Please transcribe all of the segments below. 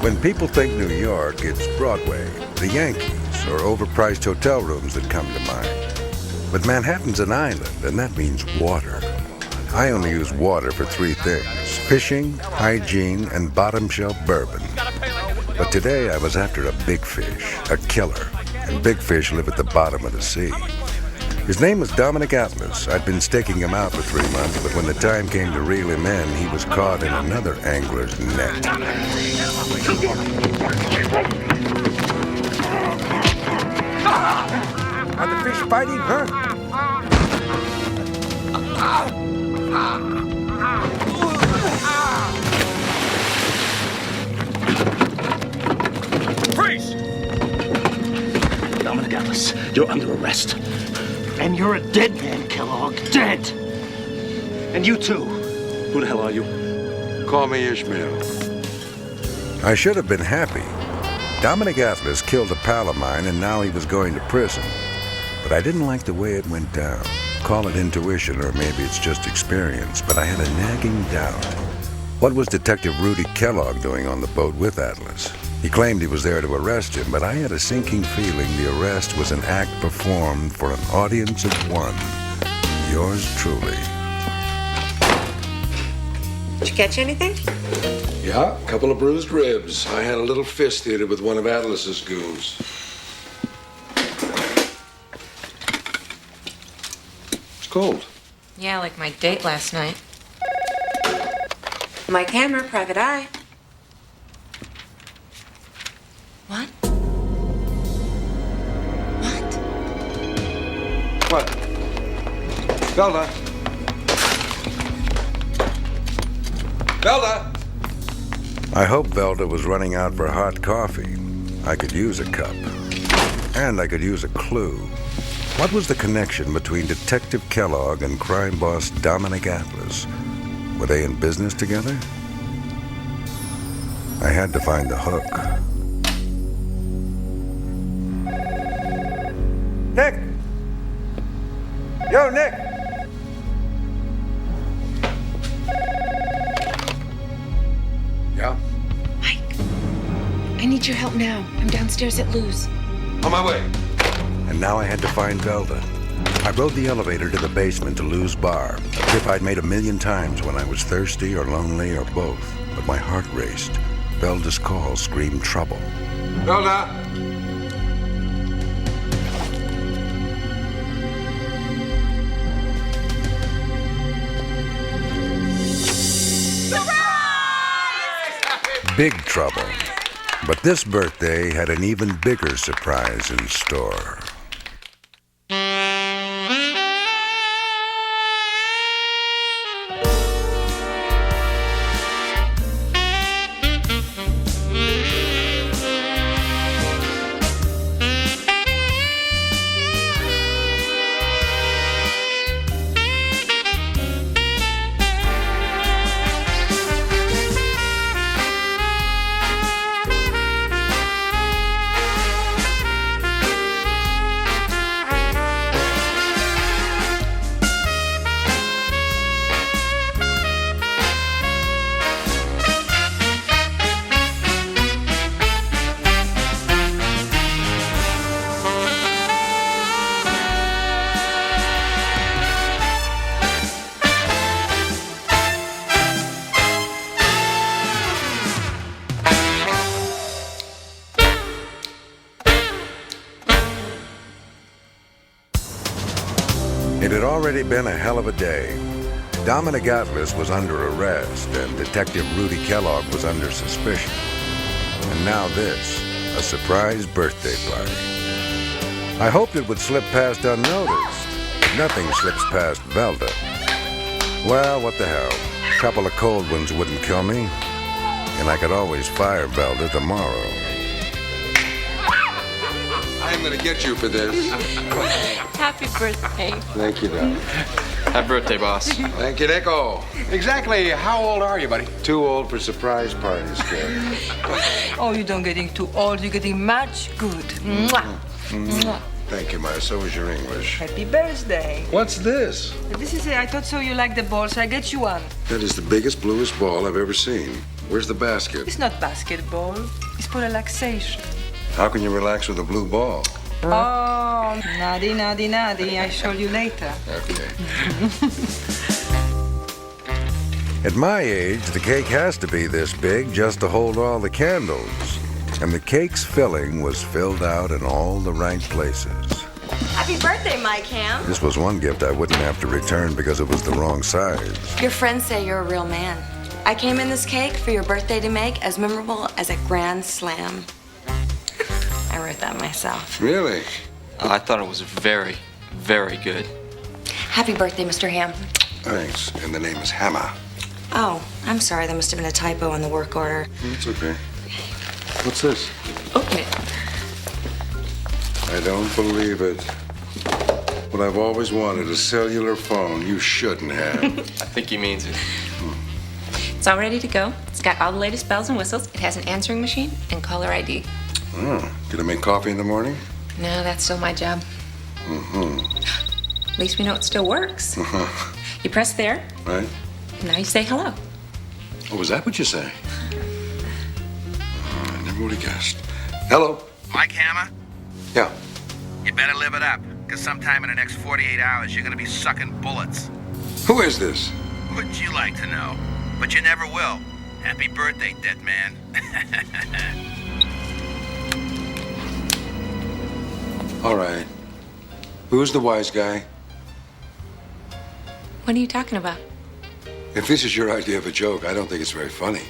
When people think New York, it's Broadway, the Yankees, or overpriced hotel rooms that come to mind. But Manhattan's an island, and that means water. I only use water for three things: fishing, hygiene, and bottom shelf bourbon. But today I was after a big fish, a killer, and big fish live at the bottom of the sea. His name was Dominic Atlas. I'd been staking him out for 3 months, but when the time came to reel him in, he was caught in another angler's net. Are the fish biting, huh? Freeze! Dominic Atlas, you're under arrest. And you're a dead man, Kellogg. Dead! And you too. Who the hell are you? Call me Ishmael. I should have been happy. Dominic Atlas killed a pal of mine, and now he was going to prison. But I didn't like the way it went down. Call it intuition, or maybe it's just experience, but I had a nagging doubt. What was Detective Rudy Kellogg doing on the boat with Atlas? He claimed he was there to arrest him, but I had a sinking feeling the arrest was an act performed for an audience of one. Yours truly. Did you catch anything? Yeah, a couple of bruised ribs. I had a little fist theater with one of Atlas's goons. It's cold. Yeah, like my date last night. My camera, private eye. What? What? What? Velda? Velda! I hope Velda was running out for hot coffee. I could use a cup. And I could use a clue. What was the connection between Detective Kellogg and crime boss Dominic Atlas? Were they in business together? I had to find the hook. Nick! Yo, Nick! Yeah? Mike, I need your help now. I'm downstairs at Lou's. On my way. And now I had to find Velda. I rode the elevator to the basement to Lou's bar, a trip I'd made 1,000,000 times when I was thirsty or lonely or both. But my heart raced. Velda's call screamed trouble. Velda! Big trouble. But this birthday had an even bigger surprise in store. It had already been a hell of a day. Dominic Atlas was under arrest, and Detective Rudy Kellogg was under suspicion. And now this, a surprise birthday party. I hoped it would slip past unnoticed. Nothing slips past Velda. Well, what the hell? A couple of cold ones wouldn't kill me, and I could always fire Velda tomorrow. I'm gonna get you for this. Happy birthday. Thank you, darling. Happy birthday, boss. Thank you, Nico. Exactly how old are you, buddy? Too old for surprise parties, kid. Oh, you don't getting too old. You're getting much good. Mwah. Mwah. Thank you, Maya. So was your English. Happy birthday. What's this? This is it. I thought so you like the ball, so I get you one. That is the biggest, bluest ball I've ever seen. Where's the basket? It's not basketball. It's for relaxation. How can you relax with a blue ball? Oh, nadi, nadi, nadi. I'll show you later. Okay. At my age, the cake has to be this big just to hold all the candles. And the cake's filling was filled out in all the right places. Happy birthday, Mike Ham. This was one gift I wouldn't have to return because it was the wrong size. Your friends say you're a real man. I came in this cake for your birthday to make as memorable as a grand slam. I wrote that myself. Really? I thought it was very, very good. Happy birthday, Mr. Ham. Thanks. And the name is Hammer. Oh, I'm sorry. There must have been a typo on the work order. It's okay. What's this? Open it. I don't believe it. What I've always wanted, a cellular phone. You shouldn't have. I think he means it. It's all ready to go. It's got all the latest bells and whistles. It has an answering machine and caller ID. Oh, gonna make coffee in the morning? No, that's still my job. At least we know it still works. You press there, Right? now you say hello. Oh, was that what you say? I never would have guessed. Hello? Mike Hammer, Yeah. you better live it up, because sometime in the next 48 hours, you're gonna be sucking bullets. Who is this? Wouldn't you like to know? But you never will. Happy birthday, dead man. All right. Who's the wise guy? What are you talking about? If this is your idea of a joke, I don't think it's very funny.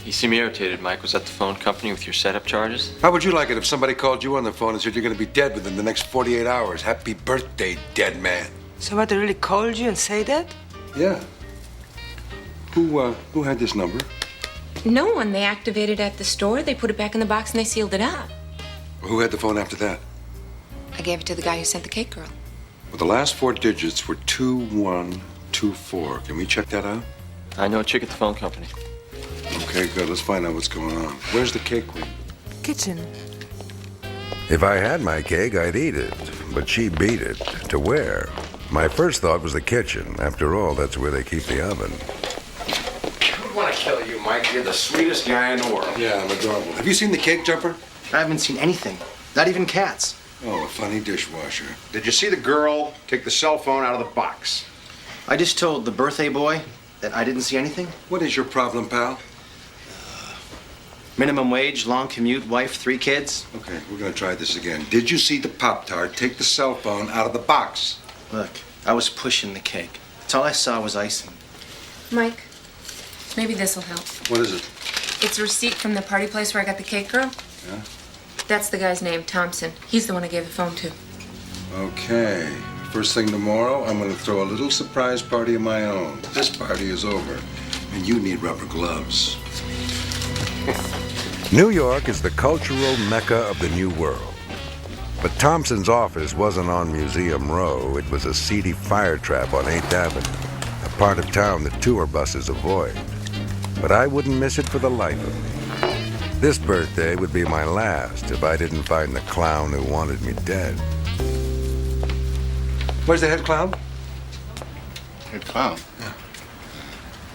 You seem irritated, Mike. Was that the phone company with your setup charges? How would you like it if somebody called you on the phone and said you're going to be dead within the next 48 hours? Happy birthday, dead man. Somebody really called you and say that? Yeah. Who had this number? No one. They activated at the store. They put it back in the box and they sealed it up. Who had the phone after that? I gave it to the guy who sent the cake girl. Well, the last 4 digits were 2124. Can we check that out? I know a chick at the phone company. Okay, good. Let's find out what's going on. Where's the cake queen? Kitchen. If I had my cake, I'd eat it. But she beat it. To where? My first thought was the kitchen. After all, that's where they keep the oven. I want to kill you, Mike. You're the sweetest guy in the world. Yeah, I'm adorable. Have you seen the cake jumper? I haven't seen anything. Not even cats. Oh, a funny dishwasher. Did you see the girl take the cell phone out of the box? I just told the birthday boy that I didn't see anything. What is your problem, pal? Minimum wage, long commute, wife, 3 kids. Okay, we're gonna try this again. Did you see the Pop-Tart take the cell phone out of the box? Look, I was pushing the cake. That's all I saw was icing. Mike, maybe this'll help. What is it? It's a receipt from the party place where I got the cake girl. Yeah? That's the guy's name, Thompson. He's the one I gave the phone to. Okay. First thing tomorrow, I'm gonna throw a little surprise party of my own. This party is over, and you need rubber gloves. New York is the cultural mecca of the New World. But Thompson's office wasn't on Museum Row. It was a seedy fire trap on 8th Avenue, a part of town that tour buses avoid. But I wouldn't miss it for the life of me. This birthday would be my last if I didn't find the clown who wanted me dead. Where's the head clown? Hey, clown. Yeah.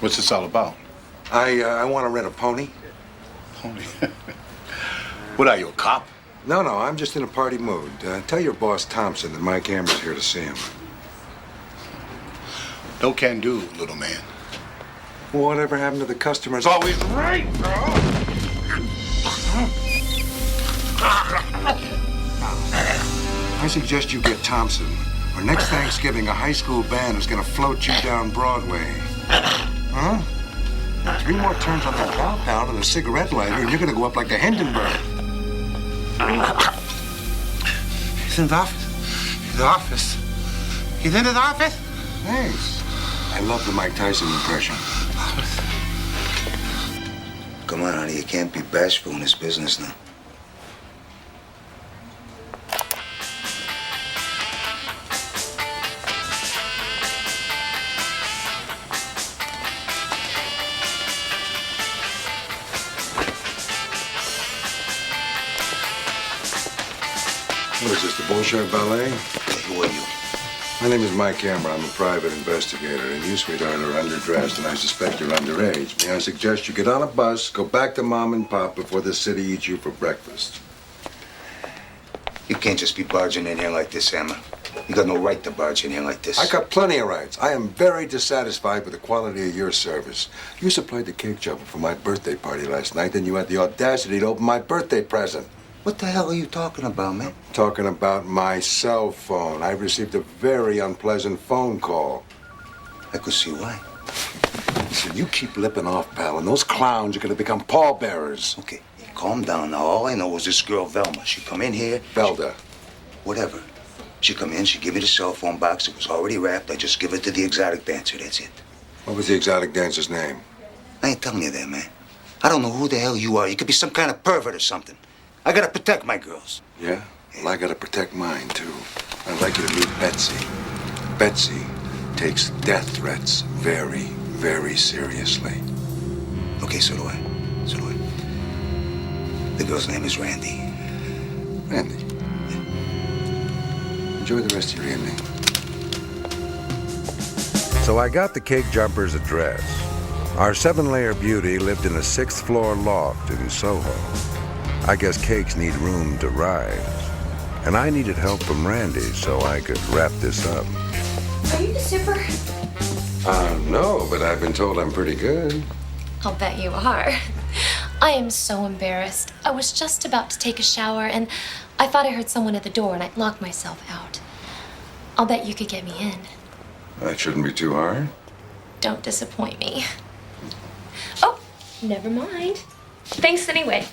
What's this all about? I want to rent a pony. Pony. What are you, a cop? No, I'm just in a party mood. Tell your boss Thompson that Mike Hammer's here to see him. No can do, little man. Whatever happened to the customers? Always right, bro. I suggest you get Thompson, or next Thanksgiving a high school band is gonna float you down Broadway. Huh? Now, 3 more turns on that compound and a cigarette lighter, and you're gonna go up like the Hindenburg. He's in the office. The office. He's in his office? Thanks. I love the Mike Tyson impression. Come on, honey, you can't be bashful in this business now. What is this, the Bolshoi Ballet? Hey, who are you? My name is Mike Hammer. I'm a private investigator, and you, sweetheart, are underdressed, and I suspect you're underage. May I suggest you get on a bus, go back to Mom and Pop before the city eats you for breakfast? You can't just be barging in here like this, Hammer. You got no right to barge in here like this. I got plenty of rights. I am very dissatisfied with the quality of your service. You supplied the cake jumper for my birthday party last night, then you had the audacity to open my birthday present. What the hell are you talking about, man? Talking about my cell phone. I received a very unpleasant phone call. I could see why. Listen, you keep lipping off, pal, and those clowns are gonna become pallbearers. Okay, calm down now. All I know is this girl, Velma. She come in here. Velda. Whatever. She come in, she give me the cell phone box. It was already wrapped. I just give it to the exotic dancer. That's it. What was the exotic dancer's name? I ain't telling you that, man. I don't know who the hell you are. You could be some kind of pervert or something. I gotta protect my girls. Yeah? Well, I gotta protect mine, too. I'd like you to meet Betsy. Betsy takes death threats very, very seriously. Okay, so do I. So do I. The girl's name is Randy. Randy? Enjoy the rest of your evening. So I got the cake jumper's address. Our 7-layer beauty lived in a 6th-floor loft in Soho. I guess cakes need room to rise. And I needed help from Randy so I could wrap this up. Are you the zipper? No, but I've been told I'm pretty good. I'll bet you are. I am so embarrassed. I was just about to take a shower and I thought I heard someone at the door and I locked myself out. I'll bet you could get me in. That shouldn't be too hard. Don't disappoint me. Oh, never mind. Thanks anyway.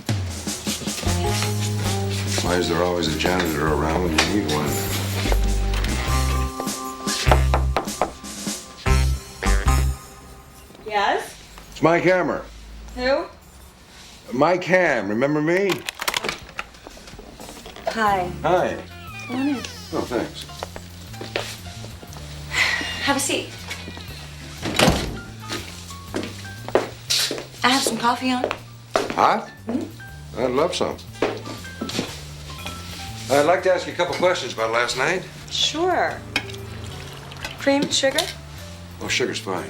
Why is there always a janitor around when you need one? Yes? It's Mike Hammer. Who? Mike Ham, remember me? Hi. Hi. Come on in. Oh, thanks. Have a seat. I have some coffee on. Hot? I'd love some. I'd like to ask you a couple questions about last night. Sure. Cream, sugar? Oh, sugar's fine.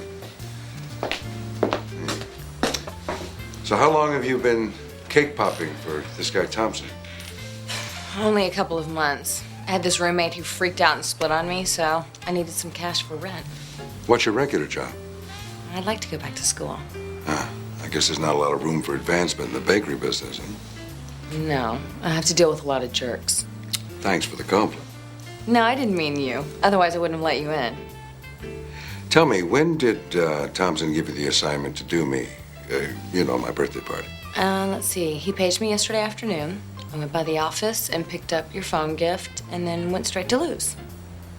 So how long have you been cake popping for this guy Thompson? Only a couple of months. I had this roommate who freaked out and split on me, so I needed some cash for rent. What's your regular job? I'd like to go back to school. I guess there's not a lot of room for advancement in the bakery business, huh? No, I have to deal with a lot of jerks. Thanks for the compliment. No, I didn't mean you. Otherwise, I wouldn't have let you in. Tell me, when did Thompson give you the assignment to do me? You know, my birthday party. Let's see. He paged me yesterday afternoon. I went by the office and picked up your phone gift and then went straight to Lou's.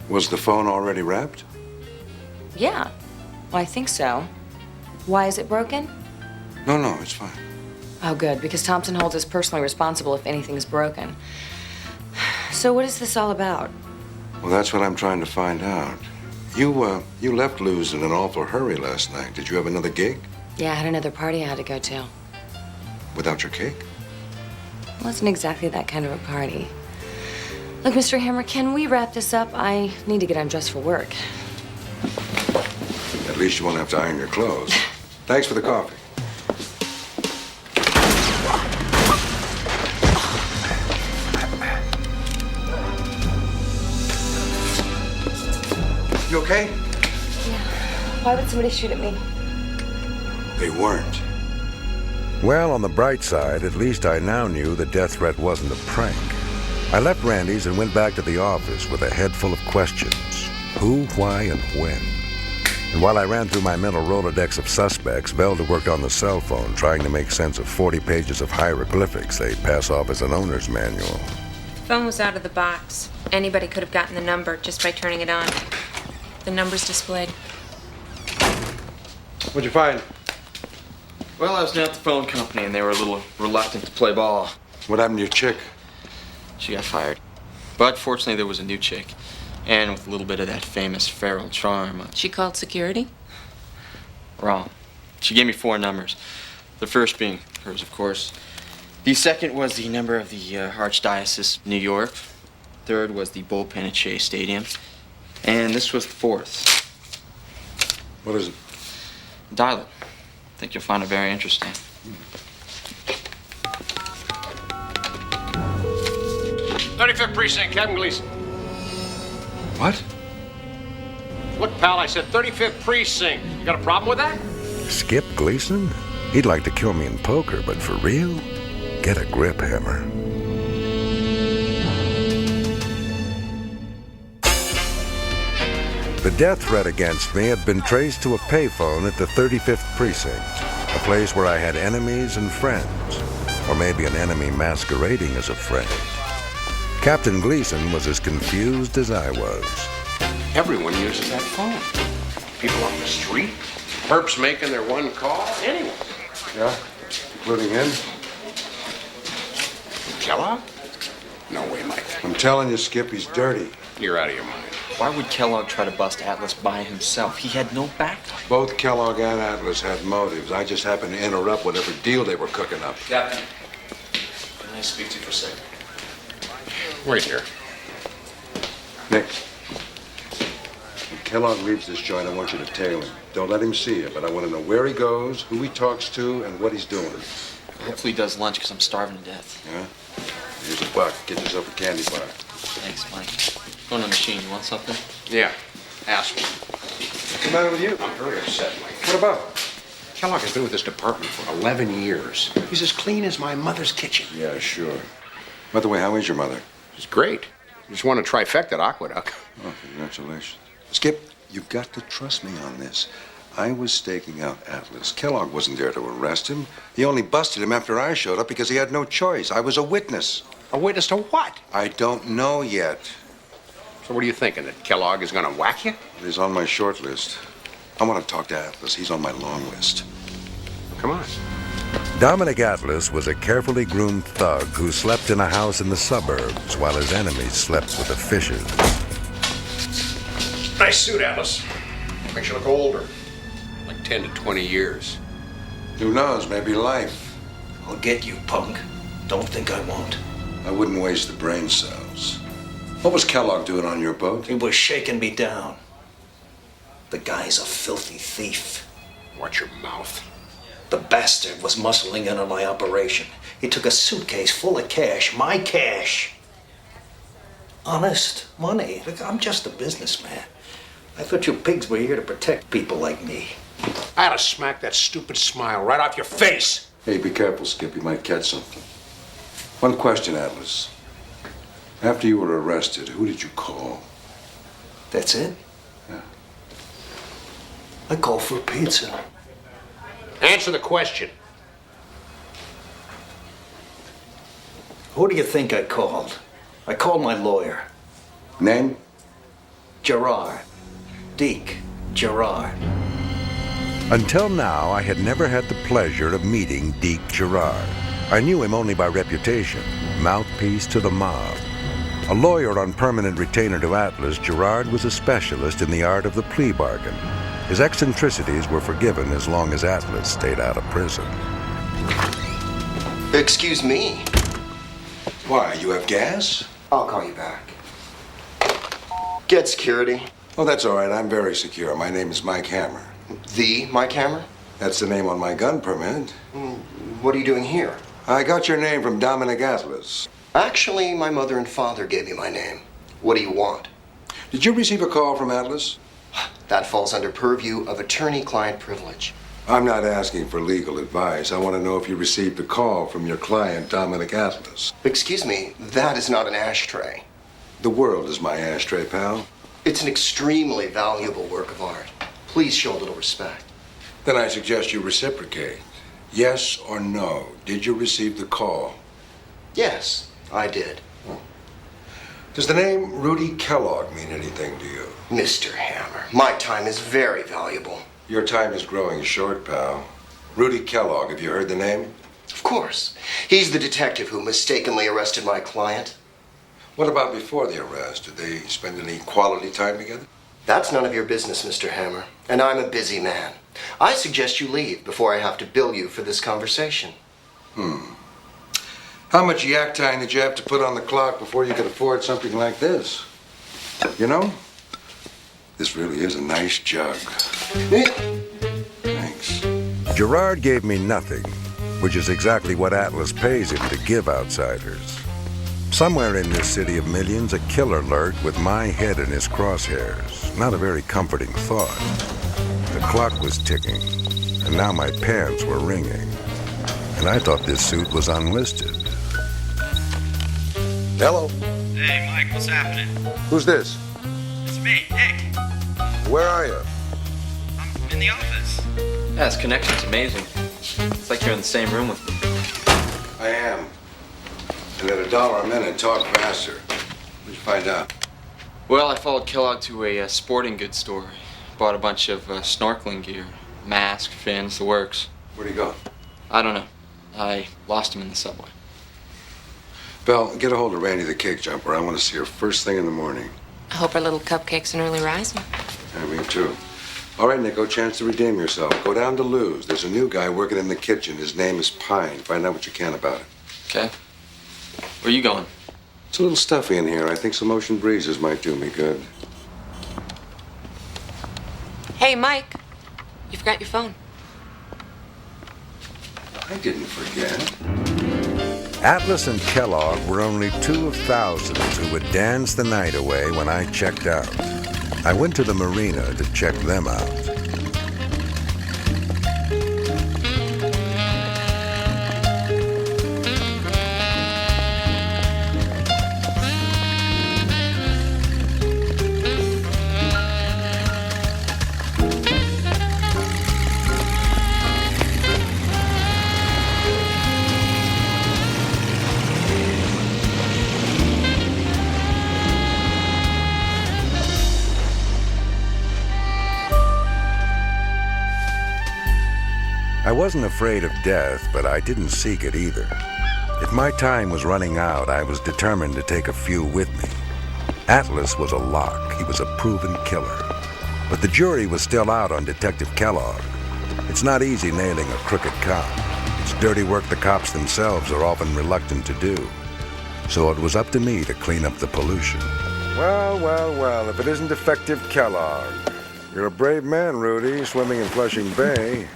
Was the phone already wrapped? Yeah. Well, I think so. Why is it broken? No, it's fine. Oh, good, because Thompson holds us personally responsible if anything is broken. So what is this all about? Well, that's what I'm trying to find out. You left Lou's in an awful hurry last night. Did you have another gig? Yeah, I had another party I had to go to. Without your cake? It wasn't exactly that kind of a party. Look, Mr. Hammer, can we wrap this up? I need to get undressed for work. At least you won't have to iron your clothes. Thanks for the coffee. You okay? Yeah. Why would somebody shoot at me? They weren't. Well, on the bright side, at least I now knew the death threat wasn't a prank. I left Randy's and went back to the office with a head full of questions. Who, why, and when. And while I ran through my mental Rolodex of suspects, Velda worked on the cell phone, trying to make sense of 40 pages of hieroglyphics they pass off as an owner's manual. Phone was out of the box. Anybody could have gotten the number just by turning it on. The number's displayed. What'd you find? Well, I was down at the phone company and they were a little reluctant to play ball. What happened to your chick? She got fired. But fortunately, there was a new chick. And with a little bit of that famous feral charm. She called security? Wrong. She gave me 4 numbers. The first being hers, of course. The second was the number of the Archdiocese of New York. Third was the bullpen at Shea Stadium. And this was the fourth. What is it? Dial it. I think you'll find it very interesting. 35th Precinct, Captain Gleason. What? Look, pal, I said 35th Precinct. You got a problem with that? Skip Gleason? He'd like to kill me in poker, but for real? Get a grip, Hammer. The death threat against me had been traced to a payphone at the 35th Precinct, a place where I had enemies and friends, or maybe an enemy masquerading as a friend. Captain Gleason was as confused as I was. Everyone uses that phone. People on the street, perps making their one call, anyone. Yeah? Including him? Kellogg? No way, Mike. I'm telling you, Skip, he's dirty. You're out of your mind. Why would Kellogg try to bust Atlas by himself? He had no backup. Both Kellogg and Atlas had motives. I just happened to interrupt whatever deal they were cooking up. Captain, can I speak to you for a second? Wait here. Nick, when Kellogg leaves this joint, I want you to tail him. Don't let him see you, but I want to know where he goes, who he talks to, and what he's doing. Hopefully he does lunch, because I'm starving to death. Yeah? Here's $1. Get yourself a candy bar. Thanks, Mike. Go on the machine. You want something? Yeah. Ask me. What's the matter with you? I'm very upset, Mike. What about? Kellogg has been with this department for 11 years. He's as clean as my mother's kitchen. Yeah, sure. By the way, how is your mother? She's great. Just won a trifecta at Aqueduct. Oh, congratulations. Skip, you've got to trust me on this. I was staking out Atlas. Kellogg wasn't there to arrest him. He only busted him after I showed up because he had no choice. I was a witness. A witness to what? I don't know yet. So what are you thinking, that Kellogg is going to whack you? He's on my short list. I want to talk to Atlas. He's on my long list. Come on. Dominic Atlas was a carefully groomed thug who slept in a house in the suburbs while his enemies slept with the fishes. Nice suit, Atlas. Makes you look older. Like 10 to 20 years. Who knows? Maybe life. I'll get you, punk. Don't think I won't. I wouldn't waste the brain cells. What was Kellogg doing on your boat? He was shaking me down. The guy's a filthy thief. Watch your mouth. The bastard was muscling in on my operation. He took a suitcase full of cash, my cash. Honest money. Look, I'm just a businessman. I thought you pigs were here to protect people like me. I ought to smack that stupid smile right off your face. Hey, be careful, Skip. You might catch something. One question, Atlas. After you were arrested, who did you call? That's it? Yeah. I called for a pizza. Answer the question. Who do you think I called? I called my lawyer. Name? Gerard. Deke Gerard. Until now, I had never had the pleasure of meeting Deke Gerard. I knew him only by reputation, mouthpiece to the mob. A lawyer on permanent retainer to Atlas, Gerard was a specialist in the art of the plea bargain. His eccentricities were forgiven as long as Atlas stayed out of prison. Excuse me. Why, you have gas? I'll call you back. Get security. Oh, that's all right. I'm very secure. My name is Mike Hammer. The Mike Hammer? That's the name on my gun permit. What are you doing here? I got your name from Dominic Atlas. Actually, my mother and father gave me my name. What do you want? Did you receive a call from Atlas? That falls under purview of attorney-client privilege. I'm not asking for legal advice. I want to know if you received a call from your client, Dominic Atlas. Excuse me, that is not an ashtray. The world is my ashtray, pal. It's an extremely valuable work of art. Please show a little respect. Then I suggest you reciprocate. Yes or no, did you receive the call? Yes, I did. Does the name Rudy Kellogg mean anything to you? Mr. Hammer, my time is very valuable. Your time is growing short, pal. Rudy Kellogg, have you heard the name? Of course. He's the detective who mistakenly arrested my client. What about before the arrest? Did they spend any quality time together? That's none of your business, Mr. Hammer. And I'm a busy man. I suggest you leave before I have to bill you for this conversation. How much yak time did you have to put on the clock before you could afford something like this? You know, This really is a nice jug. Thanks. Gerard gave me nothing, which is exactly what Atlas pays him to give outsiders. Somewhere in this city of millions, a killer lurked with my head in his crosshairs. Not a very comforting thought. The clock was ticking, and now my pants were wringing. And I thought this suit was unlisted. Hello? Hey, Mike, what's happening? Who's this? It's me, Nick. Where are you? I'm in the office. Yeah, this connection's amazing. It's like you're in the same room with me. I am. And at $1 a minute, talk faster. What'd you find out? Well, I followed Kellogg to a sporting goods store. Bought a bunch of snorkeling gear. Mask, fins, the works. Where'd he go? I don't know. I lost him in the subway. Belle, get a hold of Randy the cake jumper. I want to see her first thing in the morning. I hope our little cupcake's an early riser. Yeah, me too. All right, Nico, chance to redeem yourself. Go down to Lou's. There's a new guy working in the kitchen. His name is Pine. Find out what you can about it. Okay. Where you going? It's a little stuffy in here. I think some ocean breezes might do me good. Hey, Mike. You forgot your phone. I didn't forget. Atlas and Kellogg were only 2 of thousands who would dance the night away when I checked out. I went to the marina to check them out. I wasn't afraid of death, but I didn't seek it either. If my time was running out, I was determined to take a few with me. Atlas was a lock. He was a proven killer. But the jury was still out on Detective Kellogg. It's not easy nailing a crooked cop. It's dirty work the cops themselves are often reluctant to do. So it was up to me to clean up the pollution. Well, if it isn't Detective Kellogg. You're a brave man, Rudy, swimming in Flushing Bay.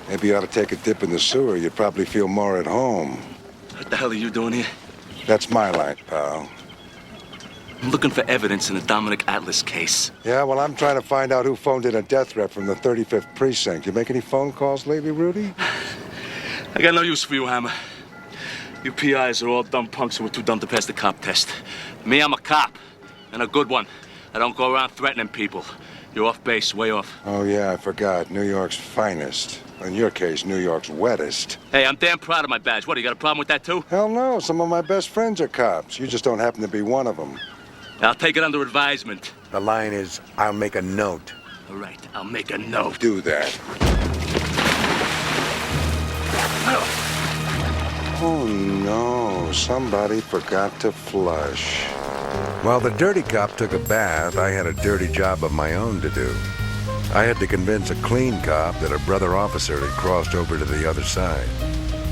Maybe you ought to take a dip in the sewer. You'd probably feel more at home. What the hell are you doing here? That's my light, pal. I'm looking for evidence in the Dominic Atlas case. Yeah, well, I'm trying to find out who phoned in a death threat from the 35th precinct. You make any phone calls lately, Rudy? I got no use for you, Hammer. You PIs are all dumb punks who were too dumb to pass the cop test. Me, I'm a cop, and a good one. I don't go around threatening people. You're off base, way off. Oh, yeah, I forgot. New York's finest. In your case, New York's wettest. Hey, I'm damn proud of my badge. What, you got a problem with that, too? Hell no. Some of my best friends are cops. You just don't happen to be one of them. I'll take it under advisement. The line is, I'll make a note. All right, I'll make a note. Do that. Oh, no. Somebody forgot to flush. While the dirty cop took a bath, I had a dirty job of my own to do. I had to convince a clean cop that a brother officer had crossed over to the other side.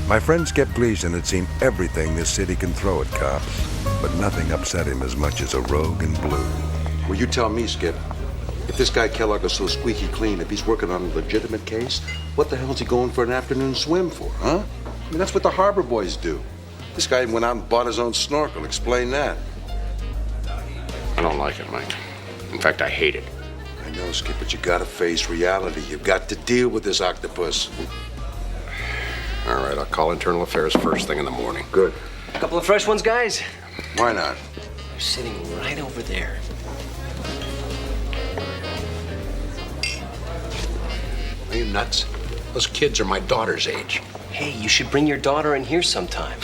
My friend Skip Gleason had seen everything this city can throw at cops, but nothing upset him as much as a rogue in blue. Well, you tell me, Skip. If this guy Kellogg is so squeaky clean, if he's working on a legitimate case, what the hell's he going for an afternoon swim for, huh? I mean, that's what the harbor boys do. This guy went out and bought his own snorkel. Explain that. I don't like it, Mike. In fact, I hate it. I know, Skip, but you gotta face reality. You've got to deal with this octopus. All right, I'll call internal affairs first thing in the morning. Good. A couple of fresh ones, guys? Why not? They're sitting right over there. Are you nuts? Those kids are my daughter's age. Hey, you should bring your daughter in here sometime.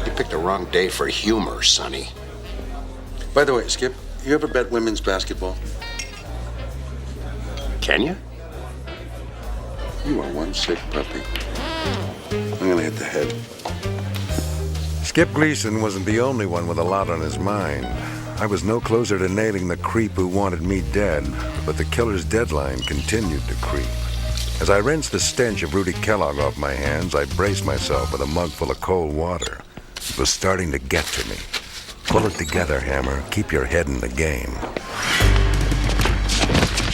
You picked the wrong day for humor, Sonny. By the way, Skip, you ever bet women's basketball? Can you? You are one sick puppy. I'm gonna hit the head. Skip Gleason wasn't the only one with a lot on his mind. I was no closer to nailing the creep who wanted me dead, but the killer's deadline continued to creep. As I rinsed the stench of Rudy Kellogg off my hands, I braced myself with a mug full of cold water. It was starting to get to me. Pull it together, Hammer. Keep your head in the game.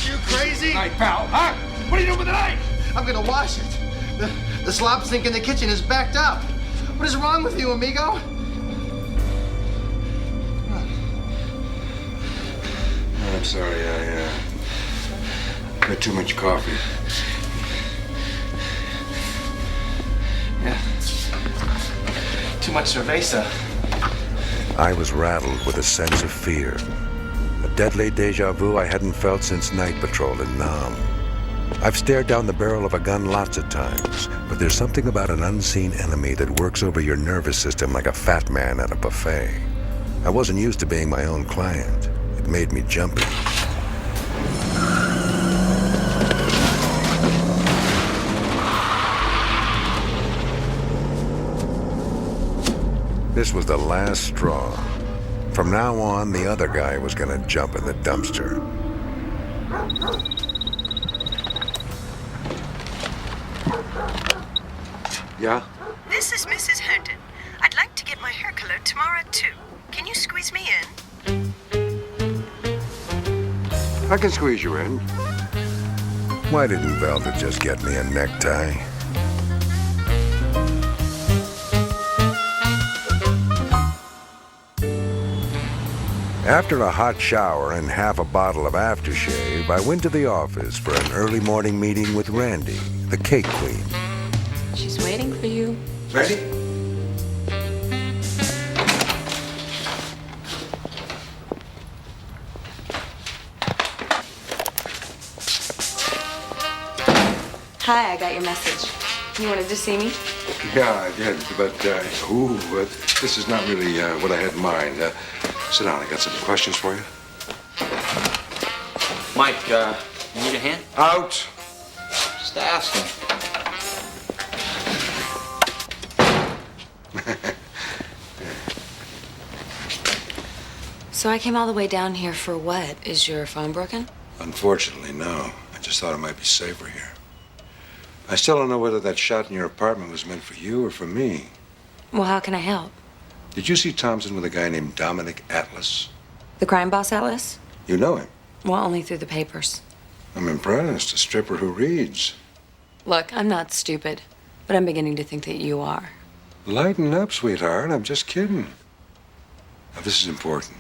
You crazy? Hey, pal, huh? What are you doing with the knife? I'm gonna wash it. The slop sink in the kitchen is backed up. What is wrong with you, amigo? I'm sorry, I had too much coffee. Yeah. Too much cerveza. I was rattled with a sense of fear. A deadly deja vu I hadn't felt since night patrol in Nam. I've stared down the barrel of a gun lots of times, but there's something about an unseen enemy that works over your nervous system like a fat man at a buffet. I wasn't used to being my own client. It made me jumpy. This was the last straw. From now on, the other guy was gonna jump in the dumpster. Yeah? This is Mrs. Herndon. I'd like to get my hair colored tomorrow at 2. Can you squeeze me in? I can squeeze you in. Why didn't Velvet just get me a necktie? After a hot shower and half a bottle of aftershave, I went to the office for an early morning meeting with Randy, the cake queen. She's waiting for you. Ready? Hi, I got your message. You wanted to see me? Yeah, I did, but this is not really what I had in mind. Sit down, I got some questions for you. Mike, you need a hand? Out! Just asking. So I came all the way down here for what? Is your phone broken? Unfortunately, no. I just thought it might be safer here. I still don't know whether that shot in your apartment was meant for you or for me. Well, how can I help? Did you see Thompson with a guy named Dominic Atlas? The crime boss, Atlas? You know him. Well, only through the papers. I'm impressed. A stripper who reads. Look, I'm not stupid, but I'm beginning to think that you are. Lighten up, sweetheart. I'm just kidding. Now, this is important.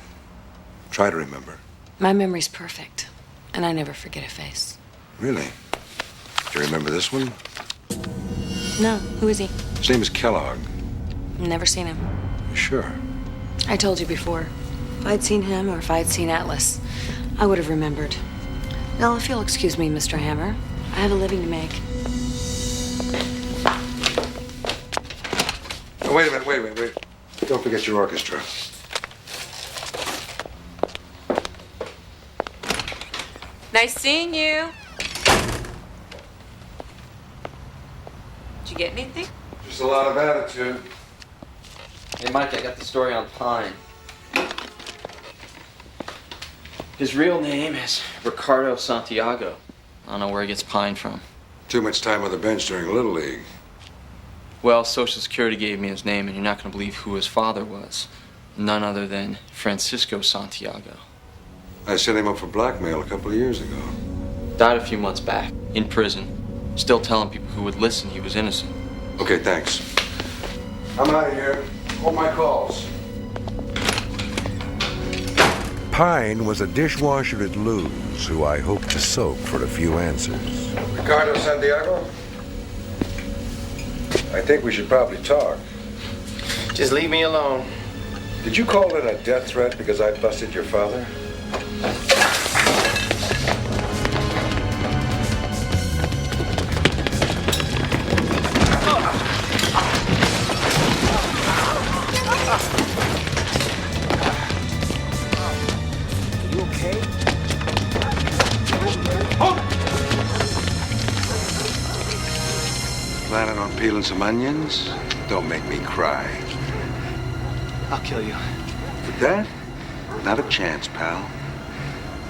Try to remember. My memory's perfect, and I never forget a face. Really? Do you remember this one? No, who is he? His name is Kellogg. Never seen him. You sure? I told you before. If I'd seen him or if I'd seen Atlas, I would have remembered. Now, if you'll excuse me, Mr. Hammer, I have a living to make. Oh, wait a minute, wait. Don't forget your orchestra. Nice seeing you. Did you get anything? Just a lot of attitude. Hey, Mike, I got the story on Pine. His real name is Ricardo Santiago. I don't know where he gets Pine from. Too much time on the bench during Little League. Well, Social Security gave me his name, and you're not going to believe who his father was. None other than Francisco Santiago. I set him up for blackmail a couple of years ago. Died a few months back, in prison. Still telling people who would listen he was innocent. Okay, thanks. I'm out of here. Hold my calls. Pine was a dishwasher at Lou's who I hoped to soak for a few answers. Ricardo Santiago? I think we should probably talk. Just leave me alone. Did you call it a death threat because I busted your father? You okay? Planning on peeling some onions? Don't make me cry. I'll kill you. With that? Not a chance, pal.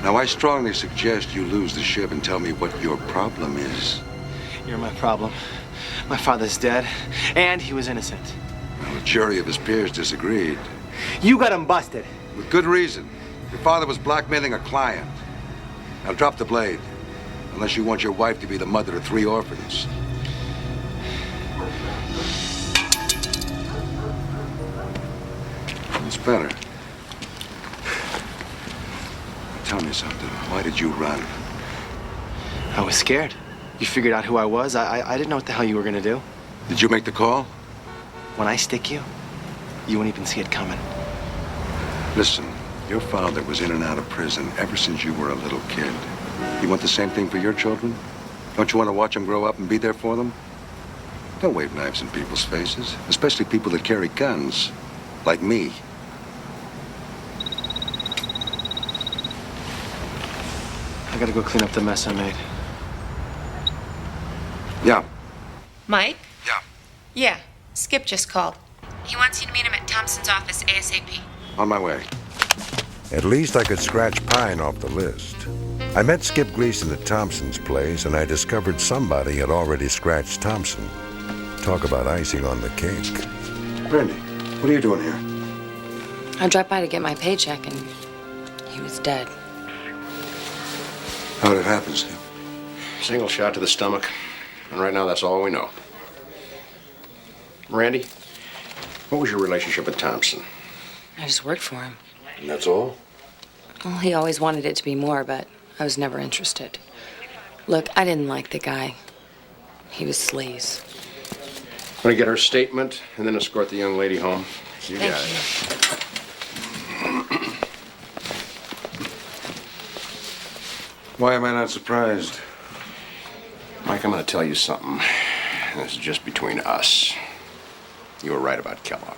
Now, I strongly suggest you lose the ship and tell me what your problem is. You're my problem. My father's dead, and he was innocent. Well, the jury of his peers disagreed. You got him busted. With good reason. Your father was blackmailing a client. Now drop the blade. Unless you want your wife to be the mother of 3 orphans. It's better. Tell me something. Why did you run? I was scared. You figured out who I was. I didn't know what the hell you were gonna do. Did you make the call? When I stick you, you won't even see it coming. Listen, your father was in and out of prison ever since you were a little kid. You want the same thing for your children? Don't you want to watch them grow up and be there for them? Don't wave knives in people's faces, especially people that carry guns, like me. I gotta go clean up the mess I made. Yeah. Mike? Yeah. Yeah, Skip just called. He wants you to meet him at Thompson's office ASAP. On my way. At least I could scratch Pine off the list. I met Skip Gleason at Thompson's place, and I discovered somebody had already scratched Thompson. Talk about icing on the cake. Brandy, what are you doing here? I dropped by to get my paycheck, and he was dead. How did it happen, Skip? Single shot to the stomach. And right now, that's all we know. Randy, what was your relationship with Thompson? I just worked for him. And that's all? Well, he always wanted it to be more, but I was never interested. Look, I didn't like the guy. He was sleaze. I'm gonna get her statement and then escort the young lady home. You Thank got you. it. Why am I not surprised? Mike, I'm gonna tell you something. This is just between us. You were right about Kellogg.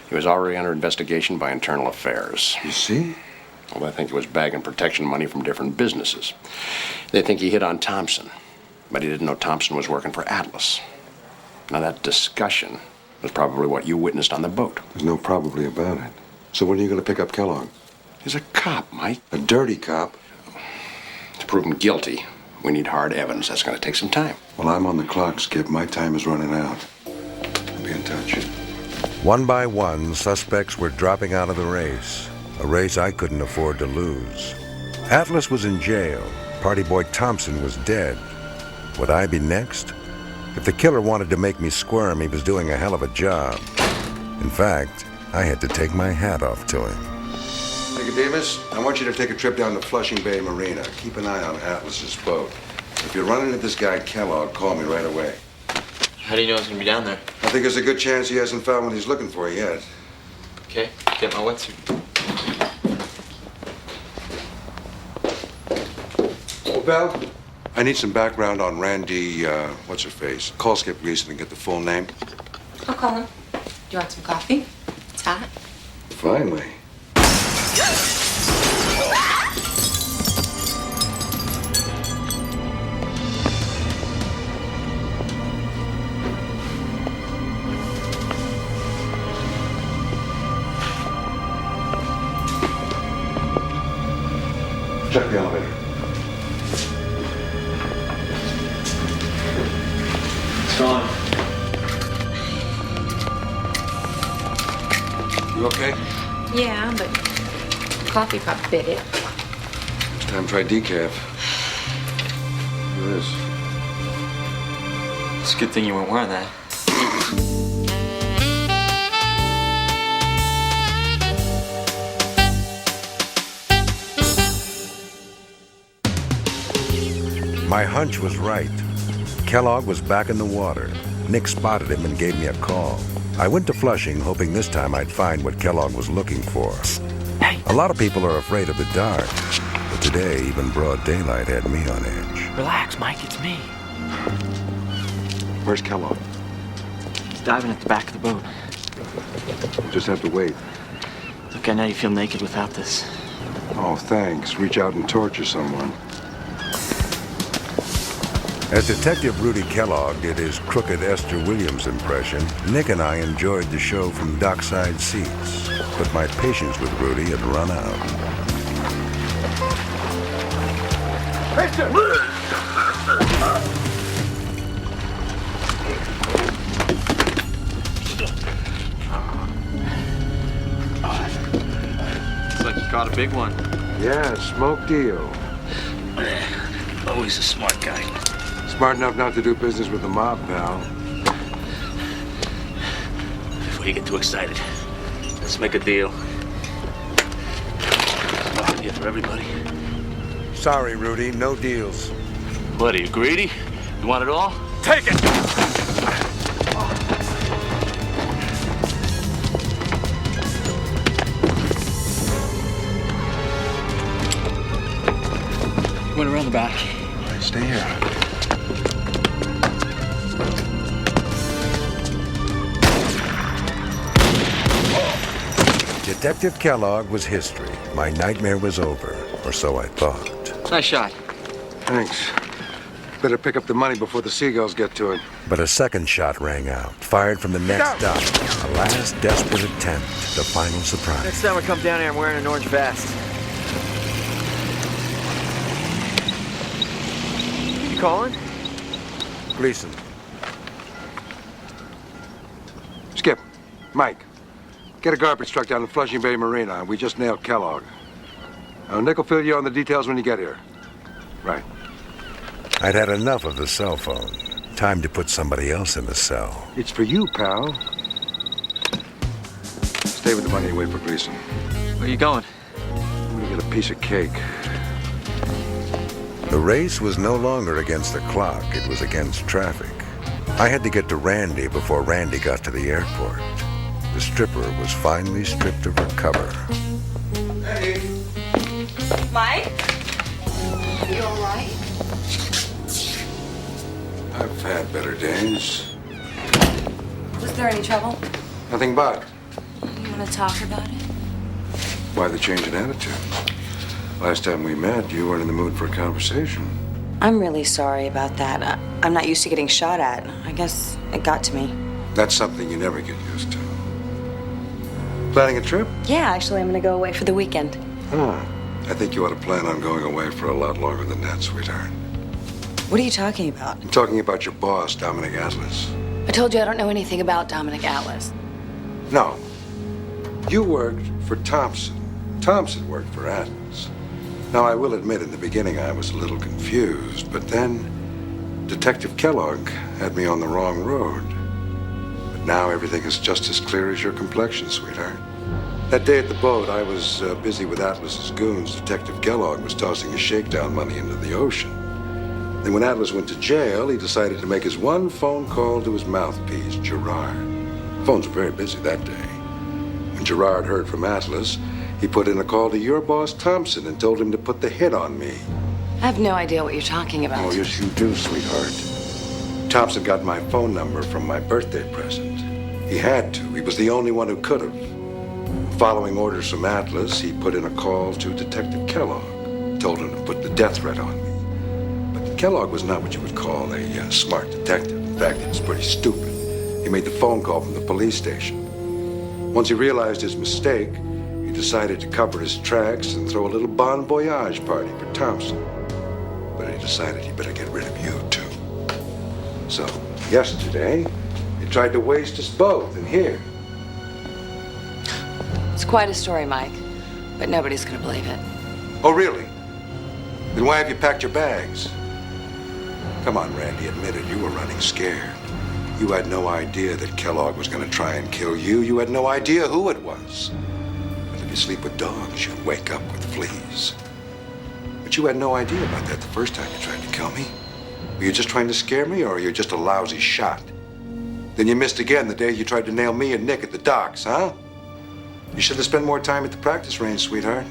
He was already under investigation by Internal Affairs. You see? Well, they think he was bagging protection money from different businesses. They think he hit on Thompson, but he didn't know Thompson was working for Atlas. Now, that discussion was probably what you witnessed on the boat. There's no probably about it. So when are you going to pick up Kellogg? He's a cop, Mike. A dirty cop? To prove him guilty, we need hard evidence. That's going to take some time. Well, I'm on the clock, Skip. My time is running out. I'll be in touch. One by one, suspects were dropping out of the race, a race I couldn't afford to lose. Atlas was in jail. Party boy Thompson was dead. Would I be next? If the killer wanted to make me squirm, he was doing a hell of a job. In fact, I had to take my hat off to him. Nicodemus, I want you to take a trip down to Flushing Bay Marina. Keep an eye on Atlas's boat. If you run into this guy Kellogg, call me right away. How do you know he's gonna be down there? I think there's a good chance he hasn't found what he's looking for yet. Okay, get my wetsuit. Oh, Val, I need some background on Randy, what's her face? Call Skip Gleason and get the full name. I'll call him. Do you want some coffee? It's hot. Finally. Check the elevator. It's gone. You okay? Yeah, but coffee pot bit it. Next time try decaf. Look at this. It's a good thing you weren't wearing that. My hunch was right. Kellogg was back in the water. Nick spotted him and gave me a call. I went to Flushing, hoping this time I'd find what Kellogg was looking for. Hey. A lot of people are afraid of the dark, but today even broad daylight had me on edge. Relax, Mike, it's me. Where's Kellogg? He's diving at the back of the boat. We'll just have to wait. Look, I know you feel naked without this. Oh, thanks. Reach out and torture someone. As Detective Rudy Kellogg did his crooked Esther Williams impression, Nick and I enjoyed the show from dockside seats, but my patience with Rudy had run out. Not a big one. Yeah, smoke deal. Always a smart guy. Smart enough not to do business with the mob, pal. Before you get too excited, let's make a deal. Nothing here for everybody. Sorry, Rudy, no deals. What, are you greedy? You want it all? Take it! Went around the back. Stay here. Detective Kellogg was history. My nightmare was over, or so I thought. Nice shot. Thanks. Better pick up the money before the seagulls get to it. But a second shot rang out, fired from the next dock. A last desperate attempt, the final surprise. Next time I come down here, I'm wearing an orange vest. You calling? Gleason. Skip. Mike. Get a garbage truck down to Flushing Bay Marina. We just nailed Kellogg. Nick will fill you on the details when you get here. Right. I'd had enough of the cell phone. Time to put somebody else in the cell. It's for you, pal. Stay with the money and wait for Gleason. Where are you going? I'm gonna get a piece of cake. The race was no longer against the clock, it was against traffic. I had to get to Randy before Randy got to the airport. The stripper was finally stripped of her cover. Hey! Mike? You all right? I've had better days. Was there any trouble? Nothing but. You want to talk about it? Why the change in attitude? Last time we met, you weren't in the mood for a conversation. I'm really sorry about that. I'm not used to getting shot at. I guess it got to me. That's something you never get used to. Planning a trip? Yeah, actually, I'm going to go away for the weekend. I think you ought to plan on going away for a lot longer than that, sweetheart. What are you talking about? I'm talking about your boss, Dominic Atlas. I told you I don't know anything about Dominic Atlas. No. You worked for Thompson. Thompson worked for Atlas. Now, I will admit in the beginning I was a little confused, but then Detective Kellogg had me on the wrong road. But now everything is just as clear as your complexion, sweetheart. That day at the boat, I was busy with Atlas's goons. Detective Kellogg was tossing his shakedown money into the ocean. Then when Atlas went to jail, he decided to make his one phone call to his mouthpiece, Gerard. Phones were very busy that day. When Gerard heard from Atlas, he put in a call to your boss, Thompson, and told him to put the hit on me. I have no idea what you're talking about. Oh, yes, you do, sweetheart. Thompson got my phone number from my birthday present. He had to. He was the only one who could have. Following orders from Atlas, he put in a call to Detective Kellogg, told him to put the death threat on me. But Kellogg was not what you would call a smart detective. In fact, he was pretty stupid. He made the phone call from the police station. Once he realized his mistake, he decided to cover his tracks and throw a little bon voyage party for Thompson. But he decided he better get rid of you, too. So, yesterday, he tried to waste us both in here. It's quite a story, Mike, but nobody's going to believe it. Oh, really? Then why have you packed your bags? Come on, Randy, admit it, you were running scared. You had no idea that Kellogg was going to try and kill you. You had no idea who it was. But if you sleep with dogs, you wake up with fleas. But you had no idea about that the first time you tried to kill me. Were you just trying to scare me, or are you just a lousy shot? Then you missed again the day you tried to nail me and Nick at the docks, huh? You should have spent more time at the practice range, sweetheart.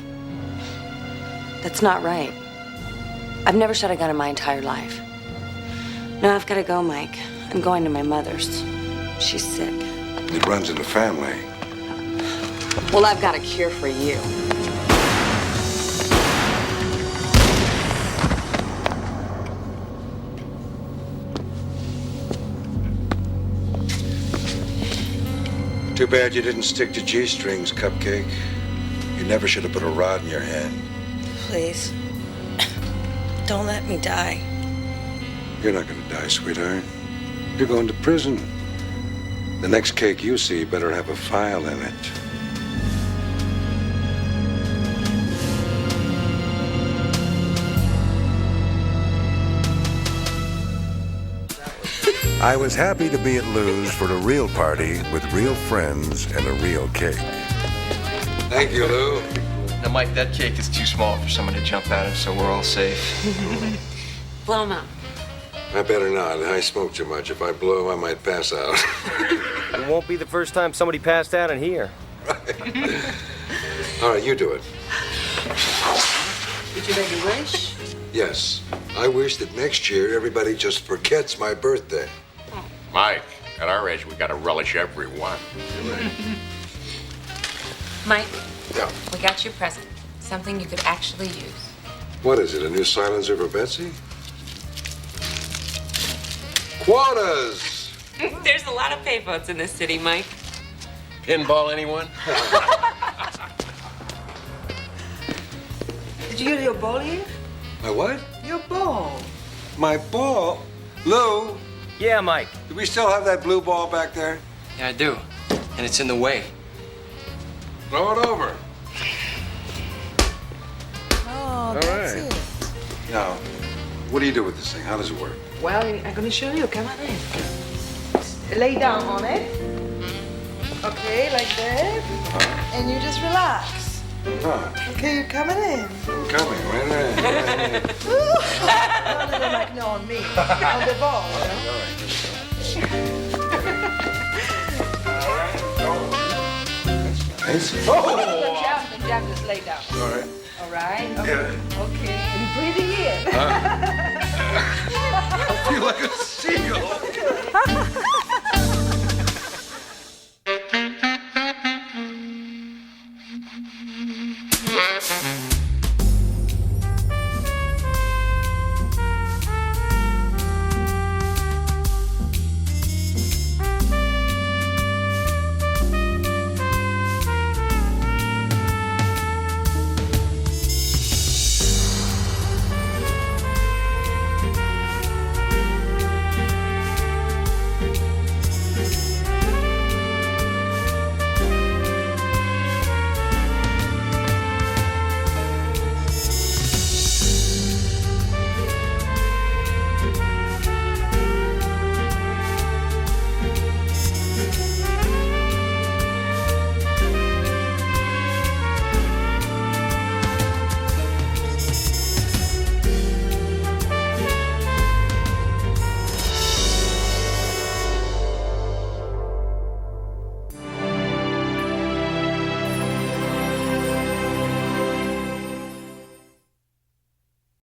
That's not right. I've never shot a gun in my entire life. No, I've got to go, Mike. I'm going to my mother's. She's sick. It runs in the family. Well, I've got a cure for you. Too bad you didn't stick to G-strings, Cupcake. You never should have put a rod in your hand. Please. Don't let me die. You're not gonna die, sweetheart. You're going to prison. The next cake you see better have a file in it. I was happy to be at Lou's for a real party with real friends and a real cake. Thank you, Lou. Now, Mike, that cake is too small for someone to jump out of, so we're all safe. Blow 'em up. I better not. I smoke too much. If I blow, I might pass out. It won't be the first time somebody passed out in here. All right, you do it. Did you make a wish? Yes. I wish that next year everybody just forgets my birthday. Mike, at our age, we gotta relish every one. Mike, Yeah. we got you a present. Something you could actually use. What is it, a new silencer for Betsy? Quotas! There's a lot of payphones in this city, Mike. Pinball, anyone? Did you get your ball here? My what? Your ball. My ball? Lou, Yeah, Mike. do we still have that blue ball back there? Yeah, I do. And it's in the way. Throw it over. Oh, that's it. Now, what do you do with this thing? How does it work? Well, I'm gonna show you. Come on in. Lay down on it. Okay, like that. And you just relax. Huh. Okay, you're coming in. I'm coming. Right in. No, Mike, no, on me. On the ball, you know? Nice. Jam, just lay down. All right. All right? Yeah. Okay. And breathing in. I feel like a seagull.